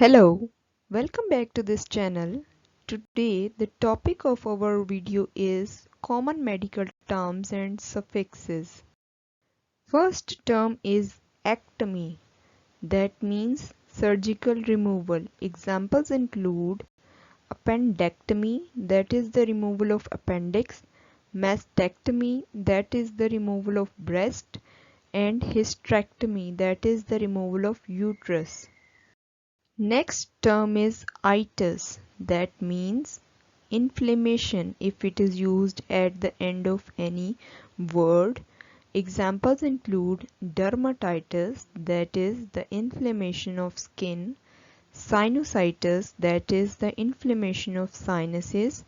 Hello, welcome back to this channel. Today the topic of our video is common medical terms and suffixes. First term is ectomy, that means surgical removal. Examples include appendectomy, that is the removal of appendix, mastectomy, that is the removal of breast, and hysterectomy, that is the removal of uterus. Next term is itis, that means inflammation if it is used at the end of any word. Examples include dermatitis, that is the inflammation of skin, sinusitis, that is the inflammation of sinuses,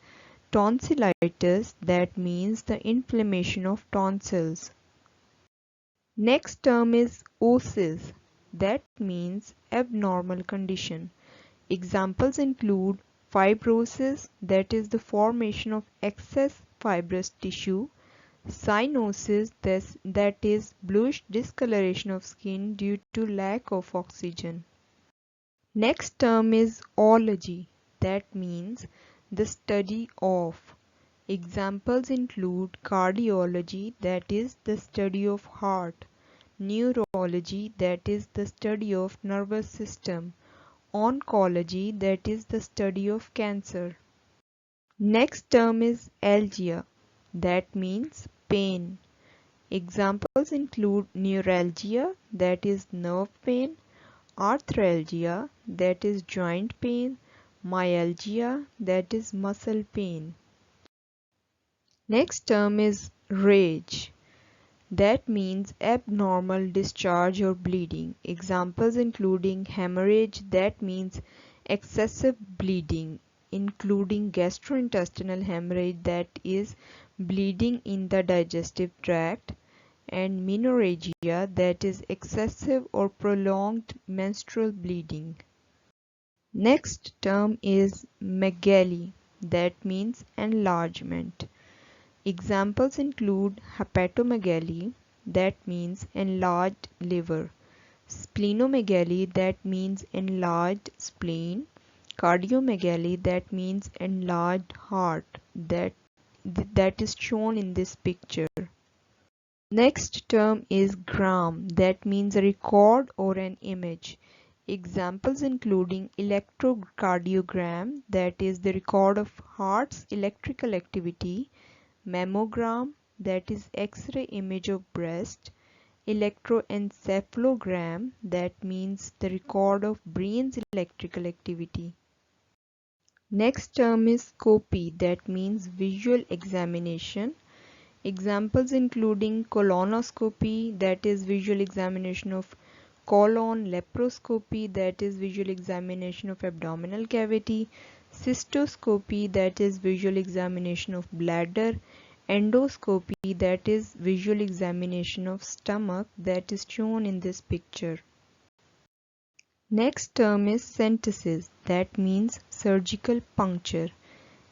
tonsillitis, that means the inflammation of tonsils. Next term is osis, that means abnormal condition. Examples include fibrosis, that is the formation of excess fibrous tissue, cyanosis, that is bluish discoloration of skin due to lack of oxygen. Next term is ology, that means the study of. Examples include cardiology, that is the study of heart, neurology, that is the study of nervous system, oncology, that is the study of cancer. Next term is algia, that means pain. Examples include neuralgia, that is nerve pain, arthralgia, that is joint pain, myalgia, that is muscle pain. Next term is rage, that means abnormal discharge or bleeding. Examples including hemorrhage, that means excessive bleeding, including gastrointestinal hemorrhage, that is bleeding in the digestive tract, and menorrhagia, that is excessive or prolonged menstrual bleeding. Next term is megaly, that means enlargement. Examples include hepatomegaly, that means enlarged liver, splenomegaly, that means enlarged spleen, cardiomegaly, that means enlarged heart, that is shown in this picture. Next term is gram, that means a record or an image. Examples including electrocardiogram, that is the record of heart's electrical activity, mammogram, that is X-ray image of breast, electroencephalogram, that means the record of brain's electrical activity. Next term is scopy, that means visual examination. Examples including colonoscopy, that is visual examination of colon, laparoscopy, that is visual examination of abdominal cavity, cystoscopy, that is visual examination of bladder, endoscopy, that is visual examination of stomach, that is shown in this picture. Next term is centesis, that means surgical puncture.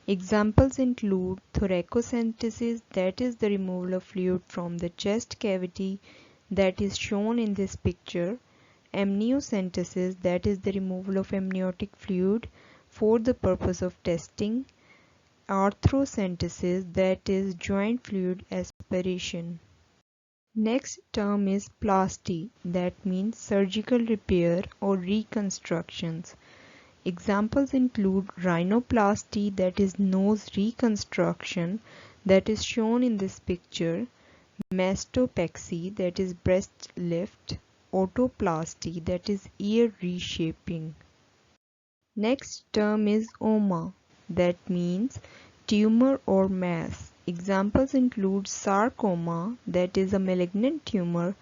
Examples include thoracocentesis, that is the removal of fluid from the chest cavity, that is shown in this picture, amniocentesis, that is the removal of amniotic fluid for the purpose of testing, arthrocentesis, that is joint fluid aspiration. Next term is plasti, that means surgical repair or reconstructions. Examples include rhinoplasty, that is nose reconstruction, that is shown in this picture, mastopexy, that is breast lift, otoplasty, that is ear reshaping. Next term is oma, that means tumor or mass. Examples include sarcoma, that is a malignant tumor,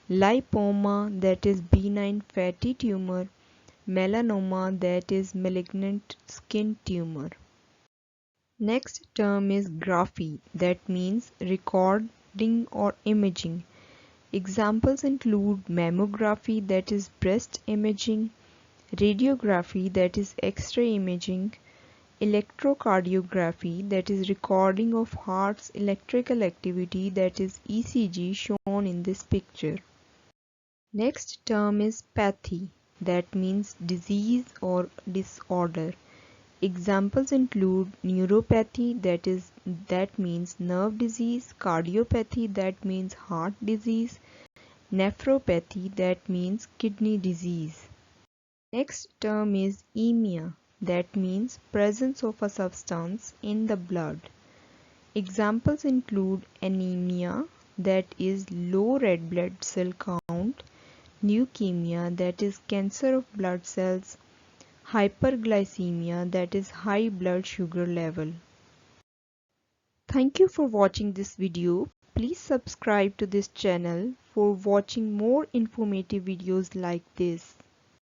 lipoma, that is benign fatty tumor, melanoma, that is malignant skin tumor. Next term is graphy, that means recording or imaging. Examples include mammography, that is breast imaging, radiography, that is X-ray imaging, electrocardiography, that is recording of heart's electrical activity, that is ECG shown in this picture. Next term is pathy, that means disease or disorder. Examples include neuropathy, that means nerve disease, cardiopathy, that means heart disease, nephropathy, that means kidney disease. Next term is emia, that means presence of a substance in the blood. Examples include anemia, that is low red blood cell count, leukemia, that is cancer of blood cells, hyperglycemia, that is high blood sugar level. Thank you for watching this video. Please subscribe to this channel for watching more informative videos like this.